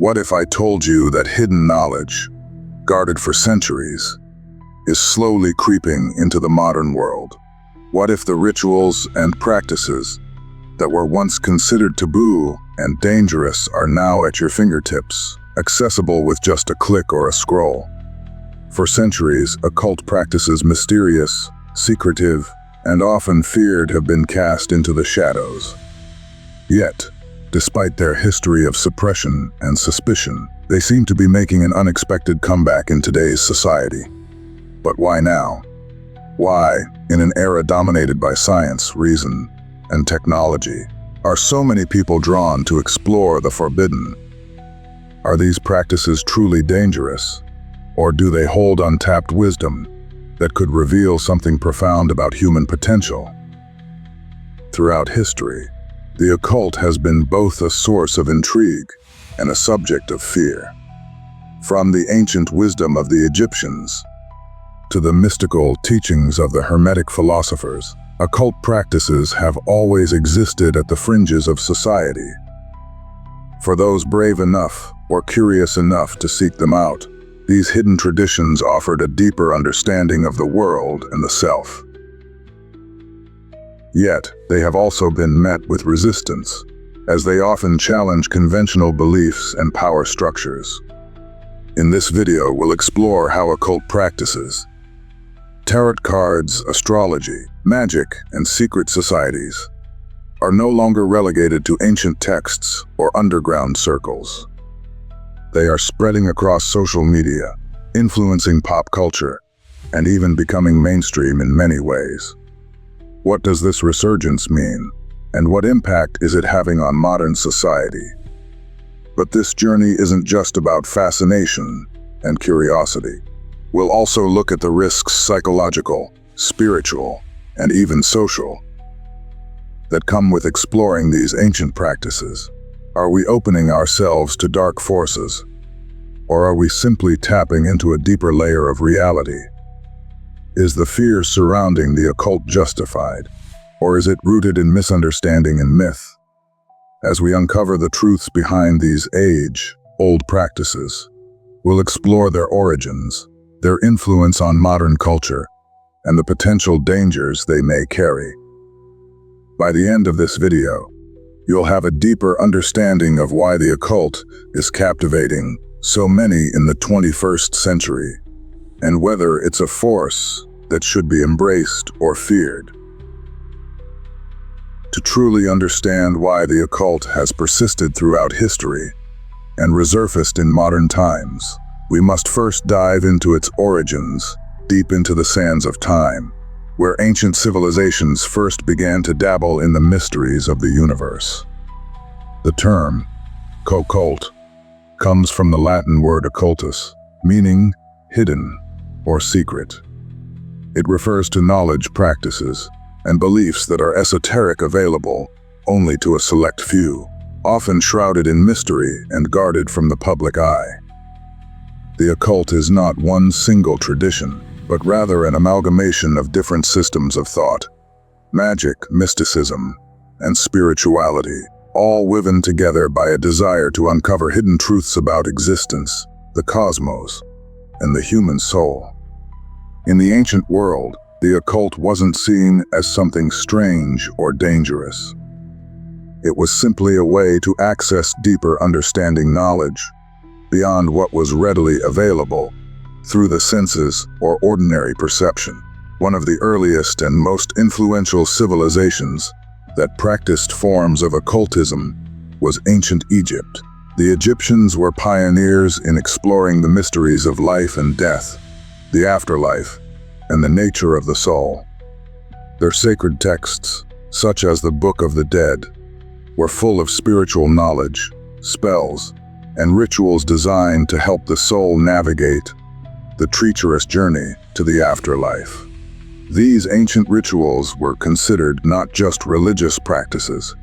What if I told you that hidden knowledge, guarded for centuries, is slowly creeping into the modern world? What if the rituals and practices that were once considered taboo and dangerous are now at your fingertips, accessible with just a click or a scroll? For centuries, occult practices, mysterious, secretive, and often feared, have been cast into the shadows. Yet, despite their history of suppression and suspicion, they seem to be making an unexpected comeback in today's society. But why now? Why, in an era dominated by science, reason, and technology, are so many people drawn to explore the forbidden? Are these practices truly dangerous, or do they hold untapped wisdom that could reveal something profound about human potential? Throughout history, the occult has been both a source of intrigue and a subject of fear. From the ancient wisdom of the Egyptians to the mystical teachings of the Hermetic philosophers, occult practices have always existed at the fringes of society. For those brave enough or curious enough to seek them out, these hidden traditions offered a deeper understanding of the world and the self. Yet, they have also been met with resistance, as they often challenge conventional beliefs and power structures. In this video, we'll explore how occult practices, tarot cards, astrology, magic, and secret societies are no longer relegated to ancient texts or underground circles. They are spreading across social media, influencing pop culture, and even becoming mainstream in many ways. What does this resurgence mean, and what impact is it having on modern society? But this journey isn't just about fascination and curiosity. We'll also look at the risks, psychological, spiritual, and even social, that come with exploring these ancient practices. Are we opening ourselves to dark forces, or are we simply tapping into a deeper layer of reality? Is the fear surrounding the occult justified, or is it rooted in misunderstanding and myth? As we uncover the truths behind these age-old practices, we'll explore their origins, their influence on modern culture, and the potential dangers they may carry. By the end of this video, you'll have a deeper understanding of why the occult is captivating so many in the 21st century, and whether it's a force that should be embraced or feared. To truly understand why the occult has persisted throughout history and resurfaced in modern times, we must first dive into its origins, deep into the sands of time, where ancient civilizations first began to dabble in the mysteries of the universe. The term occult comes from the Latin word occultus, meaning hidden or secret. It refers to knowledge, practices, and beliefs that are esoteric, available only to a select few, often shrouded in mystery and guarded from the public eye. The occult is not one single tradition, but rather an amalgamation of different systems of thought, magic, mysticism, and spirituality, all woven together by a desire to uncover hidden truths about existence, the cosmos, and the human soul. In the ancient world, the occult wasn't seen as something strange or dangerous. It was simply a way to access deeper understanding, knowledge beyond what was readily available through the senses or ordinary perception. One of the earliest and most influential civilizations that practiced forms of occultism was ancient Egypt. The Egyptians were pioneers in exploring the mysteries of life and death, the afterlife, and the nature of the soul. Their sacred texts, such as the Book of the Dead, were full of spiritual knowledge, spells, and rituals designed to help the soul navigate the treacherous journey to the afterlife. These ancient rituals were considered not just religious practices,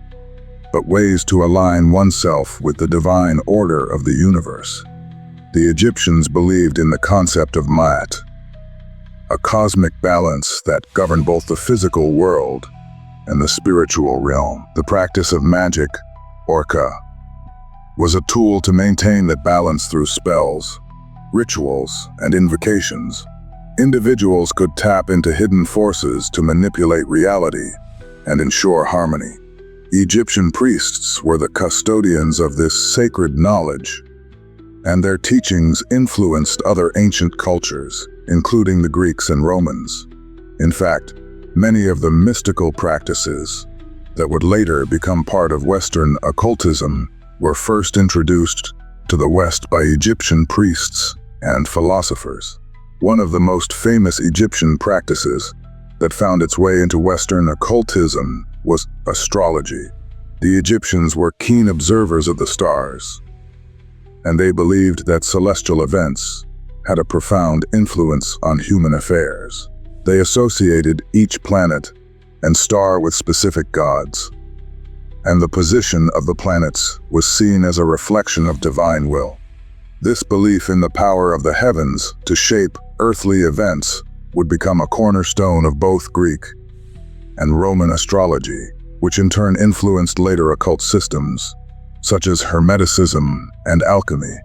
but ways to align oneself with the divine order of the universe. The Egyptians believed in the concept of Ma'at, a cosmic balance that governed both the physical world and the spiritual realm. The practice of magic, Orca, was a tool to maintain that balance through spells, rituals, and invocations. Individuals could tap into hidden forces to manipulate reality and ensure harmony. Egyptian priests were the custodians of this sacred knowledge, and their teachings influenced other ancient cultures, including the Greeks and Romans. In fact, many of the mystical practices that would later become part of Western occultism were first introduced to the West by Egyptian priests and philosophers. One of the most famous Egyptian practices that found its way into Western occultism was astrology. The Egyptians were keen observers of the stars, and they believed that celestial events had a profound influence on human affairs. They associated each planet and star with specific gods, and the position of the planets was seen as a reflection of divine will. This belief in the power of the heavens to shape earthly events would become a cornerstone of both Greek and Roman astrology, which in turn influenced later occult systems, such as Hermeticism and Alchemy.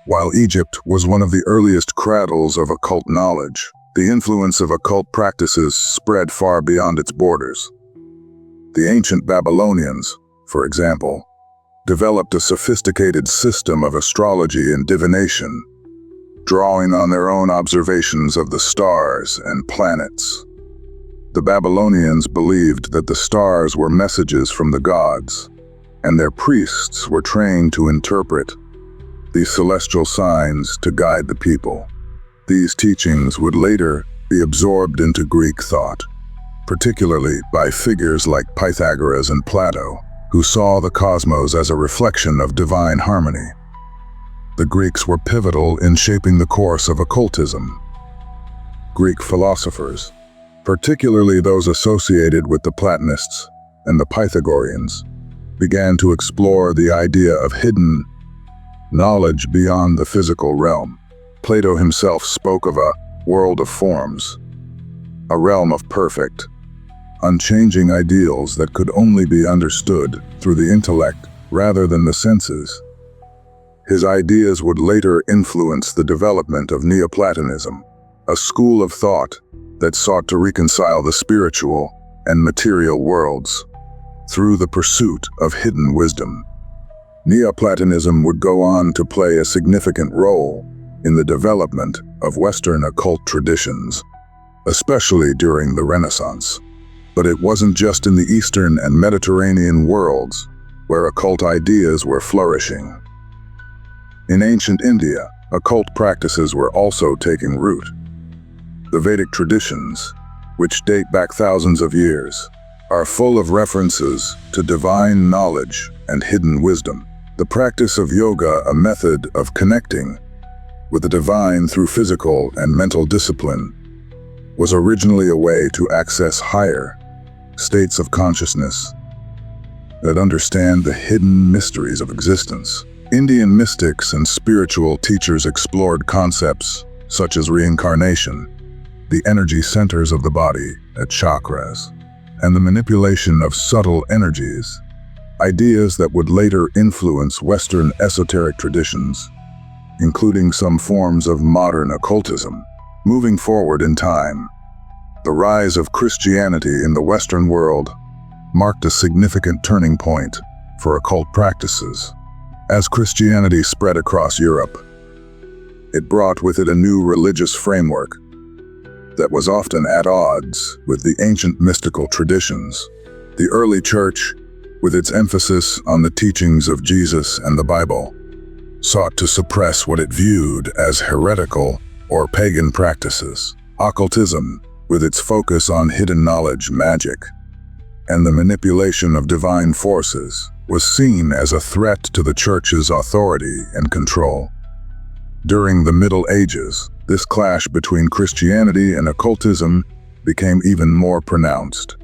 While Egypt was one of the earliest cradles of occult knowledge, the influence of occult practices spread far beyond its borders. The ancient Babylonians, for example, developed a sophisticated system of astrology and divination, drawing on their own observations of the stars and planets. The Babylonians believed that the stars were messages from the gods, and their priests were trained to interpret these celestial signs to guide the people. These teachings would later be absorbed into Greek thought, particularly by figures like Pythagoras and Plato, who saw the cosmos as a reflection of divine harmony. The Greeks were pivotal in shaping the course of occultism. Greek philosophers, particularly those associated with the Platonists and the Pythagoreans, began to explore the idea of hidden knowledge beyond the physical realm. Plato himself spoke of a world of forms, a realm of perfect, unchanging ideals that could only be understood through the intellect rather than the senses. His ideas would later influence the development of Neoplatonism, a school of thought that sought to reconcile the spiritual and material worlds through the pursuit of hidden wisdom. Neoplatonism would go on to play a significant role in the development of Western occult traditions, especially during the Renaissance. But it wasn't just in the Eastern and Mediterranean worlds where occult ideas were flourishing. In ancient India, occult practices were also taking root. The Vedic traditions, which date back thousands of years, are full of references to divine knowledge and hidden wisdom. The practice of yoga, a method of connecting with the divine through physical and mental discipline, was originally a way to access higher states of consciousness that understand the hidden mysteries of existence. Indian mystics and spiritual teachers explored concepts such as reincarnation, the energy centers of the body at chakras, and the manipulation of subtle energies, ideas that would later influence Western esoteric traditions, including some forms of modern occultism. Moving forward in time, the rise of Christianity in the Western world marked a significant turning point for occult practices. As Christianity spread across Europe, it brought with it a new religious framework that was often at odds with the ancient mystical traditions. The early church, with its emphasis on the teachings of Jesus and the Bible, sought to suppress what it viewed as heretical or pagan practices. Occultism, with its focus on hidden knowledge, magic, and the manipulation of divine forces, was seen as a threat to the church's authority and control. During the Middle Ages, this clash between Christianity and occultism became even more pronounced.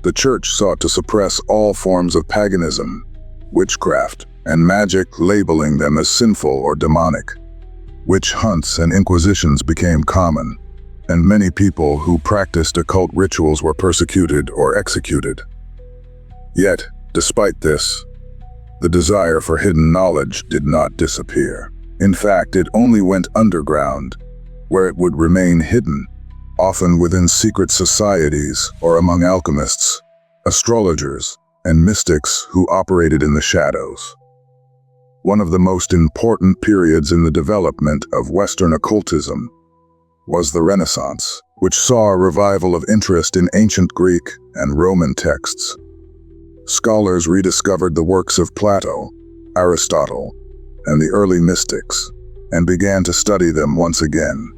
The church sought to suppress all forms of paganism, witchcraft, and magic, labeling them as sinful or demonic. Witch hunts and inquisitions became common, and many people who practiced occult rituals were persecuted or executed. Yet, despite this, The desire for hidden knowledge did not disappear. In fact, it only went underground, where it would remain hidden, often within secret societies or among alchemists, astrologers, and mystics who operated in the shadows. One of the most important periods in the development of Western occultism was the Renaissance, which saw a revival of interest in ancient Greek and Roman texts. Scholars rediscovered the works of Plato, Aristotle, and the early mystics, and began to study them once again.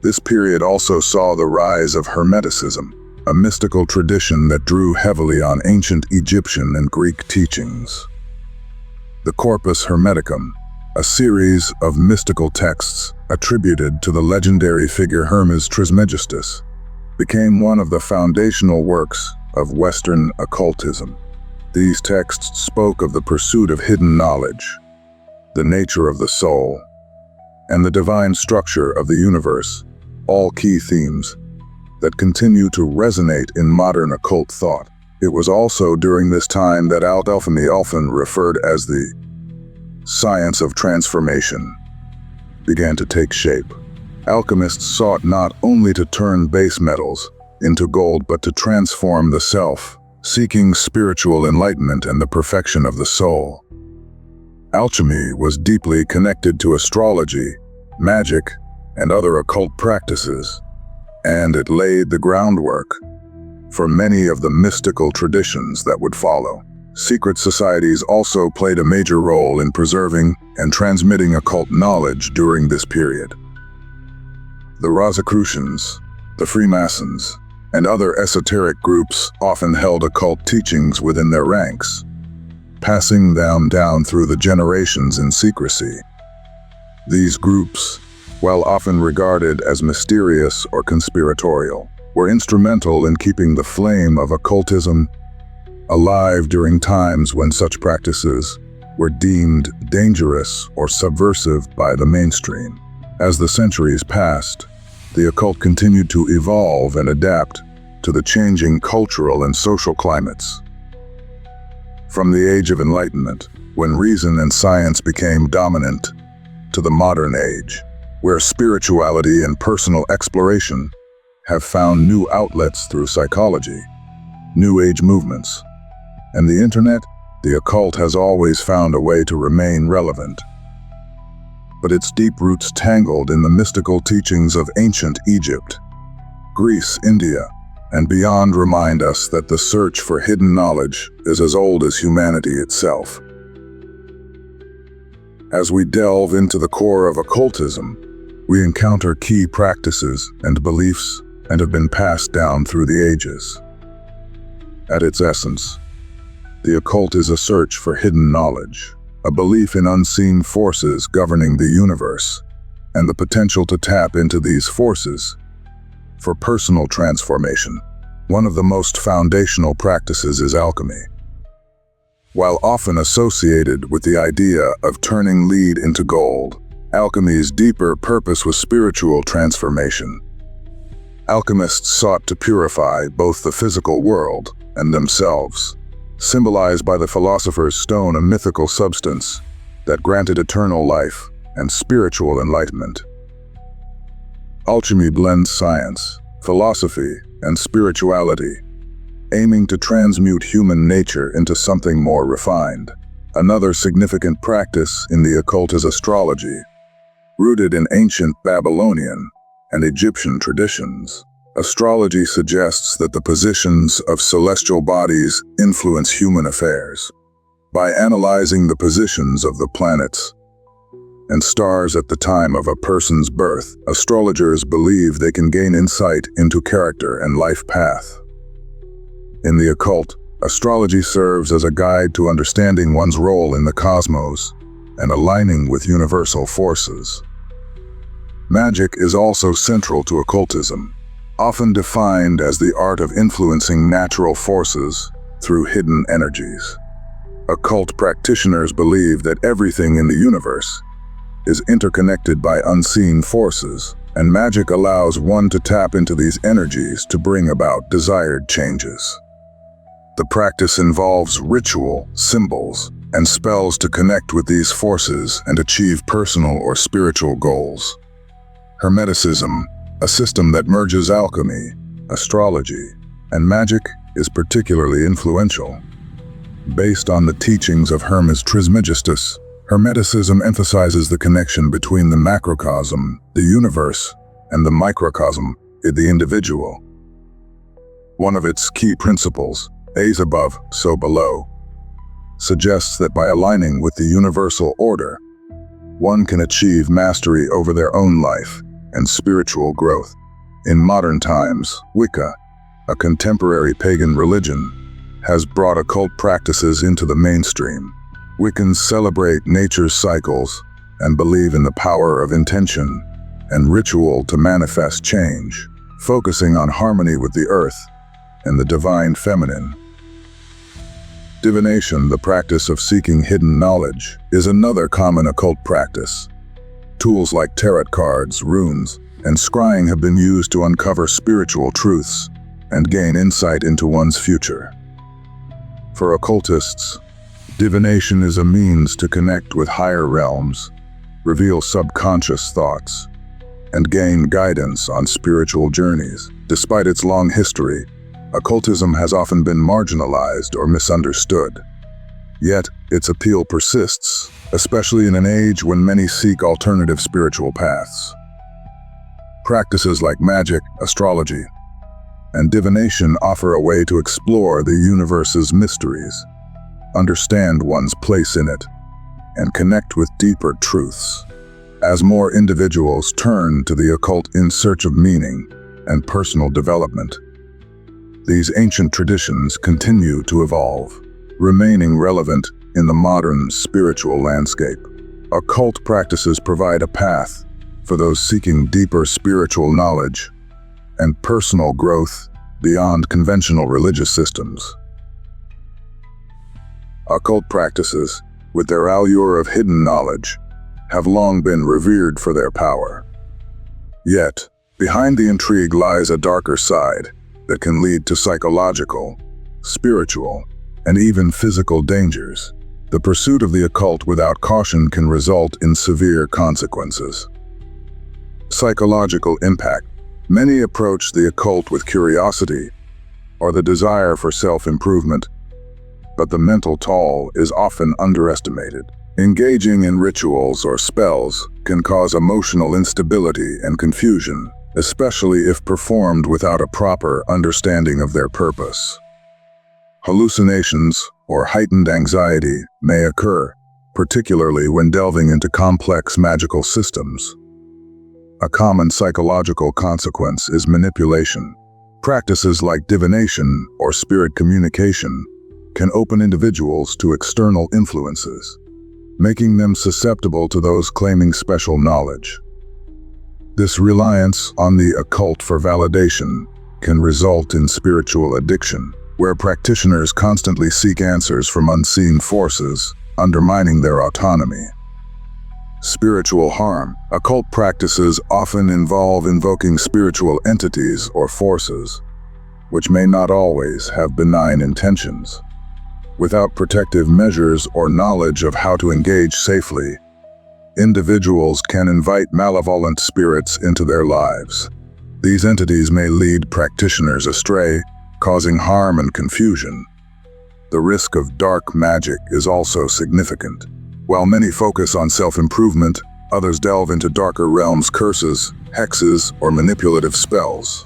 This period also saw the rise of Hermeticism, a mystical tradition that drew heavily on ancient Egyptian and Greek teachings. The Corpus Hermeticum, a series of mystical texts attributed to the legendary figure Hermes Trismegistus, became one of the foundational works of Western occultism. These texts spoke of the pursuit of hidden knowledge, the nature of the soul, and the divine structure of the universe, all key themes that continue to resonate in modern occult thought. It was also during this time that alchemy, often referred as the science of transformation, began to take shape. Alchemists sought not only to turn base metals into gold, but to transform the self, seeking spiritual enlightenment and the perfection of the soul. Alchemy was deeply connected to astrology, magic, and other occult practices, and it laid the groundwork for many of the mystical traditions that would follow. Secret societies also played a major role in preserving and transmitting occult knowledge during this period. The Rosicrucians, the Freemasons, and other esoteric groups often held occult teachings within their ranks, passing them down through the generations in secrecy. These groups, while often regarded as mysterious or conspiratorial, were instrumental in keeping the flame of occultism alive during times when such practices were deemed dangerous or subversive by the mainstream. As the centuries passed, the occult continued to evolve and adapt to the changing cultural and social climates. From the Age of Enlightenment, when reason and science became dominant, to the modern age, where spirituality and personal exploration have found new outlets through psychology, New Age movements, and the internet, the occult has always found a way to remain relevant. But its deep roots tangled in the mystical teachings of ancient Egypt, Greece, India, and beyond remind us that the search for hidden knowledge is as old as humanity itself. As we delve into the core of occultism, we encounter key practices and beliefs and have been passed down through the ages. At its essence, the occult is a search for hidden knowledge, a belief in unseen forces governing the universe, and the potential to tap into these forces for personal transformation. One of the most foundational practices is alchemy. While often associated with the idea of turning lead into gold, alchemy's deeper purpose was spiritual transformation. Alchemists sought to purify both the physical world and themselves, symbolized by the philosopher's stone, a mythical substance that granted eternal life and spiritual enlightenment. Alchemy blends science, philosophy, and spirituality, aiming to transmute human nature into something more refined. Another significant practice in the occult is astrology, rooted in ancient Babylonian and Egyptian traditions. Astrology suggests that the positions of celestial bodies influence human affairs. By analyzing the positions of the planets and stars at the time of a person's birth, astrologers believe they can gain insight into character and life path. In the occult, astrology serves as a guide to understanding one's role in the cosmos and aligning with universal forces. Magic is also central to occultism, often defined as the art of influencing natural forces through hidden energies. Occult practitioners believe that everything in the universe is interconnected by unseen forces, and magic allows one to tap into these energies to bring about desired changes. The practice involves ritual, symbols, and spells to connect with these forces and achieve personal or spiritual goals. Hermeticism, a system that merges alchemy, astrology, and magic, is particularly influential. Based on the teachings of Hermes Trismegistus, Hermeticism emphasizes the connection between the macrocosm, the universe, and the microcosm, the individual. One of its key principles, as above, so below, suggests that by aligning with the universal order, one can achieve mastery over their own life and spiritual growth. In modern times, Wicca, a contemporary pagan religion, has brought occult practices into the mainstream. Wiccans celebrate nature's cycles and believe in the power of intention and ritual to manifest change, focusing on harmony with the earth and the divine feminine. Divination, the practice of seeking hidden knowledge, is another common occult practice. Tools like tarot cards, runes, and scrying have been used to uncover spiritual truths and gain insight into one's future. For occultists, divination is a means to connect with higher realms, reveal subconscious thoughts, and gain guidance on spiritual journeys. Despite its long history, occultism has often been marginalized or misunderstood. Yet, its appeal persists, especially in an age when many seek alternative spiritual paths. Practices like magic, astrology, and divination offer a way to explore the universe's mysteries, understand one's place in it, and connect with deeper truths. As more individuals turn to the occult in search of meaning and personal development, these ancient traditions continue to evolve, remaining relevant in the modern spiritual landscape. Occult practices provide a path for those seeking deeper spiritual knowledge and personal growth beyond conventional religious systems. Occult practices, with their allure of hidden knowledge, have long been revered for their power. Yet, behind the intrigue lies a darker side that can lead to psychological, spiritual, and even physical dangers. The pursuit of the occult without caution can result in severe consequences. Psychological impact. Many approach the occult with curiosity or the desire for self-improvement, but the mental toll is often underestimated. Engaging in rituals or spells can cause emotional instability and confusion, especially if performed without a proper understanding of their purpose. Hallucinations or heightened anxiety may occur, particularly when delving into complex magical systems. A common psychological consequence is manipulation. Practices like divination or spirit communication can open individuals to external influences, making them susceptible to those claiming special knowledge. This reliance on the occult for validation can result in spiritual addiction, where practitioners constantly seek answers from unseen forces, undermining their autonomy. Spiritual harm. Occult practices often involve invoking spiritual entities or forces, which may not always have benign intentions. Without protective measures or knowledge of how to engage safely, individuals can invite malevolent spirits into their lives. These entities may lead practitioners astray, causing harm and confusion. The risk of dark magic is also significant. While many focus on self-improvement, others delve into darker realms, curses, hexes, or manipulative spells.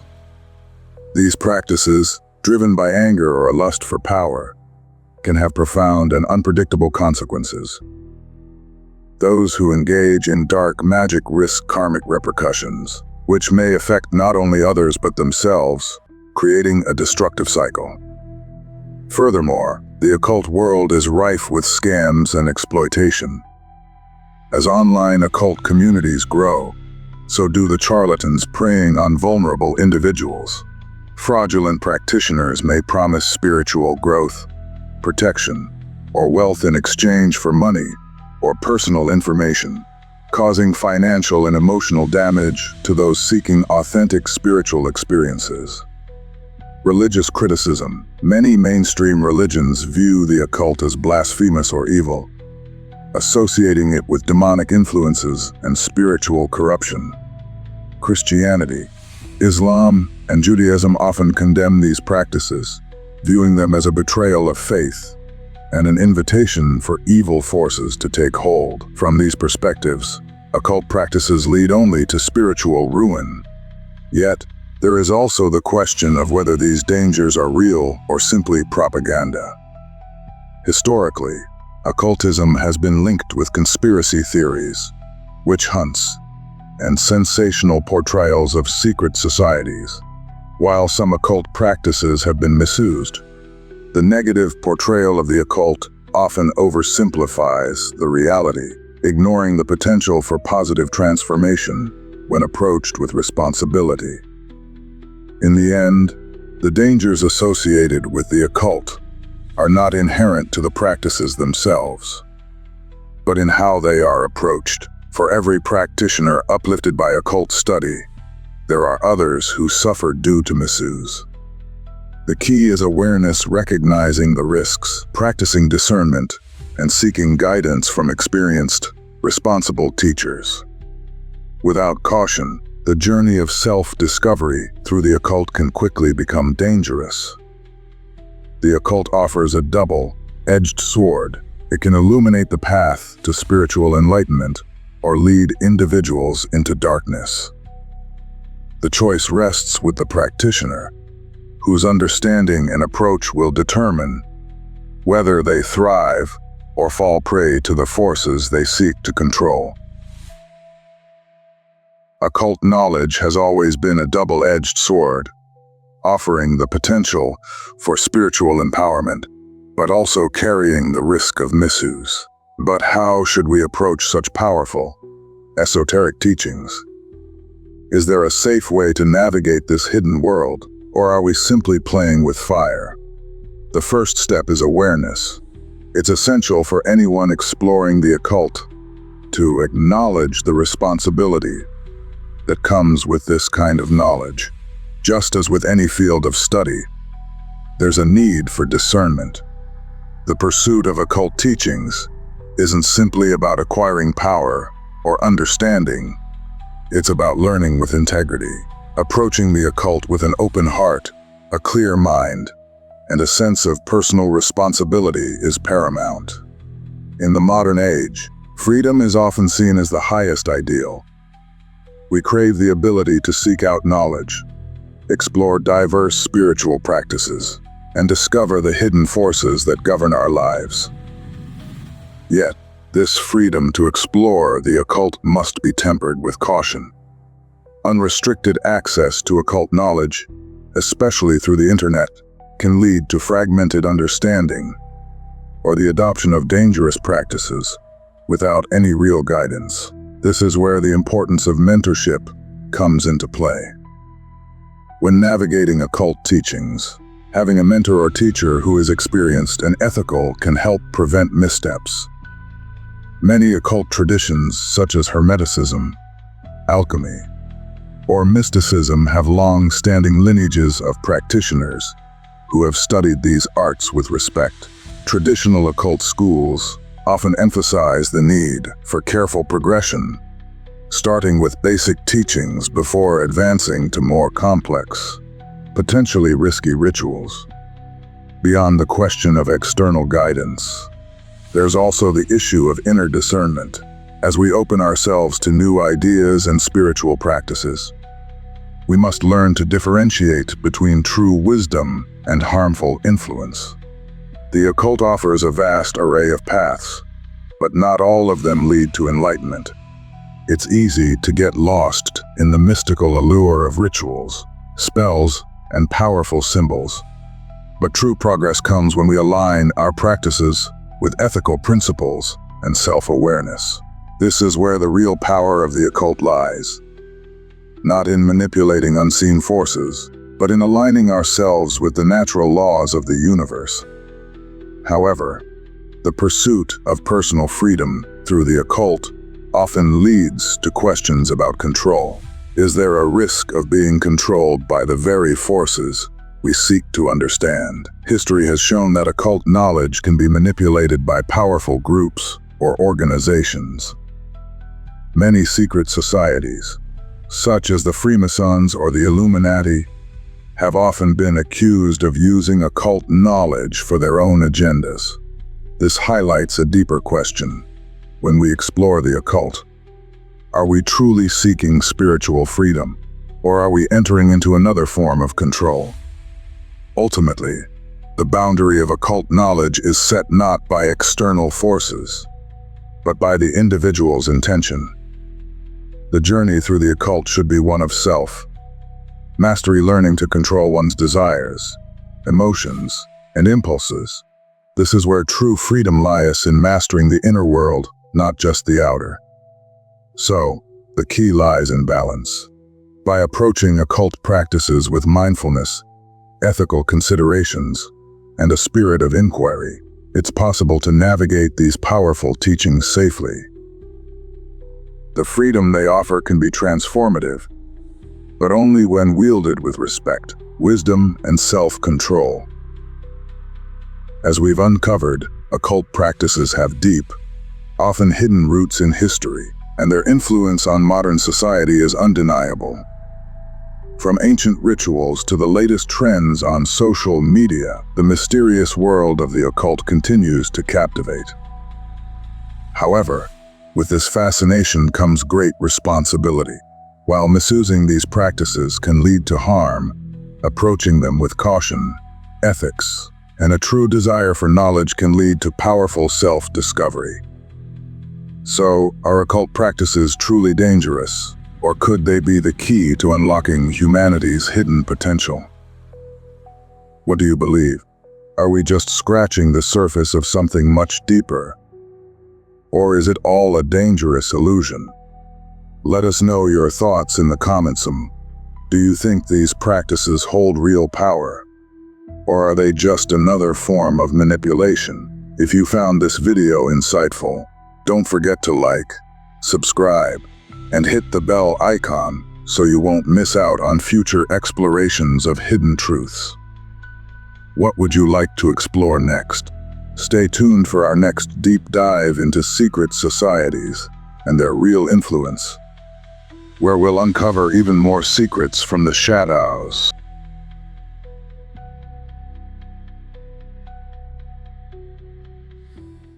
These practices, driven by anger or a lust for power, can have profound and unpredictable consequences. Those who engage in dark magic risk karmic repercussions, which may affect not only others but themselves, creating a destructive cycle. Furthermore, the occult world is rife with scams and exploitation. As online occult communities grow, so do the charlatans preying on vulnerable individuals. Fraudulent practitioners may promise spiritual growth, protection, or wealth in exchange for money or personal information, causing financial and emotional damage to those seeking authentic spiritual experiences. Religious criticism. Many mainstream religions view the occult as blasphemous or evil, associating it with demonic influences and spiritual corruption. Christianity, Islam, and Judaism often condemn these practices, viewing them as a betrayal of faith and an invitation for evil forces to take hold. From these perspectives, occult practices lead only to spiritual ruin. Yet, there is also the question of whether these dangers are real or simply propaganda. Historically, occultism has been linked with conspiracy theories, witch hunts, and sensational portrayals of secret societies. While some occult practices have been misused, the negative portrayal of the occult often oversimplifies the reality, ignoring the potential for positive transformation when approached with responsibility. In the end, the dangers associated with the occult are not inherent to the practices themselves, but in how they are approached. For every practitioner uplifted by occult study, there are others who suffer due to misuse. The key is awareness, recognizing the risks, practicing discernment, and seeking guidance from experienced, responsible teachers. Without caution, the journey of self-discovery through the occult can quickly become dangerous. The occult offers a double-edged sword. It can illuminate the path to spiritual enlightenment or lead individuals into darkness. The choice rests with the practitioner, whose understanding and approach will determine whether they thrive or fall prey to the forces they seek to control. Occult knowledge has always been a double-edged sword, offering the potential for spiritual empowerment, but also carrying the risk of misuse. But how should we approach such powerful, esoteric teachings? Is there a safe way to navigate this hidden world, or are we simply playing with fire? The first step is awareness. It's essential for anyone exploring the occult to acknowledge the responsibility that comes with this kind of knowledge. Just as with any field of study, there's a need for discernment. The pursuit of occult teachings isn't simply about acquiring power or understanding. It's about learning with integrity, approaching the occult with an open heart, a clear mind, and a sense of personal responsibility is paramount. In the modern age, freedom is often seen as the highest ideal. We crave the ability to seek out knowledge, explore diverse spiritual practices, and discover the hidden forces that govern our lives. Yet, this freedom to explore the occult must be tempered with caution. Unrestricted access to occult knowledge, especially through the internet, can lead to fragmented understanding or the adoption of dangerous practices without any real guidance. This is where the importance of mentorship comes into play. When navigating occult teachings, having a mentor or teacher who is experienced and ethical can help prevent missteps. Many occult traditions, such as Hermeticism, Alchemy, or Mysticism, have long-standing lineages of practitioners who have studied these arts with respect. Traditional occult schools often emphasize the need for careful progression, starting with basic teachings before advancing to more complex, potentially risky rituals. Beyond the question of external guidance, there's also the issue of inner discernment. As we open ourselves to new ideas and spiritual practices, we must learn to differentiate between true wisdom and harmful influence. The occult offers a vast array of paths, but not all of them lead to enlightenment. It's easy to get lost in the mystical allure of rituals, spells, and powerful symbols. But true progress comes when we align our practices with ethical principles and self-awareness. This is where the real power of the occult lies. Not in manipulating unseen forces, but in aligning ourselves with the natural laws of the universe. However, the pursuit of personal freedom through the occult often leads to questions about control. Is there a risk of being controlled by the very forces we seek to understand. History has shown that occult knowledge can be manipulated by powerful groups or organizations. Many secret societies, such as the Freemasons or the Illuminati, have often been accused of using occult knowledge for their own agendas. This highlights a deeper question. When we explore the occult, are we truly seeking spiritual freedom, or are we entering into another form of control? Ultimately, the boundary of occult knowledge is set not by external forces, but by the individual's intention. The journey through the occult should be one of self-mastery, learning to control one's desires, emotions, and impulses. This is where true freedom lies, in mastering the inner world, not just the outer. So, the key lies in balance. By approaching occult practices with mindfulness, ethical considerations, and a spirit of inquiry, it's possible to navigate these powerful teachings safely. The freedom they offer can be transformative, but only when wielded with respect, wisdom, and self-control. As we've uncovered, occult practices have deep, often hidden roots in history, and their influence on modern society is undeniable. From ancient rituals to the latest trends on social media, the mysterious world of the occult continues to captivate. However, with this fascination comes great responsibility. While misusing these practices can lead to harm, approaching them with caution, ethics, and a true desire for knowledge can lead to powerful self-discovery. So, are occult practices truly dangerous, or could they be the key to unlocking humanity's hidden potential? What do you believe? Are we just scratching the surface of something much deeper? Or is it all a dangerous illusion? Let us know your thoughts in the comments. Do you think these practices hold real power? Or are they just another form of manipulation? If you found this video insightful, don't forget to like, subscribe, and hit the bell icon so you won't miss out on future explorations of hidden truths. What would you like to explore next? Stay tuned for our next deep dive into secret societies and their real influence, where we'll uncover even more secrets from the shadows.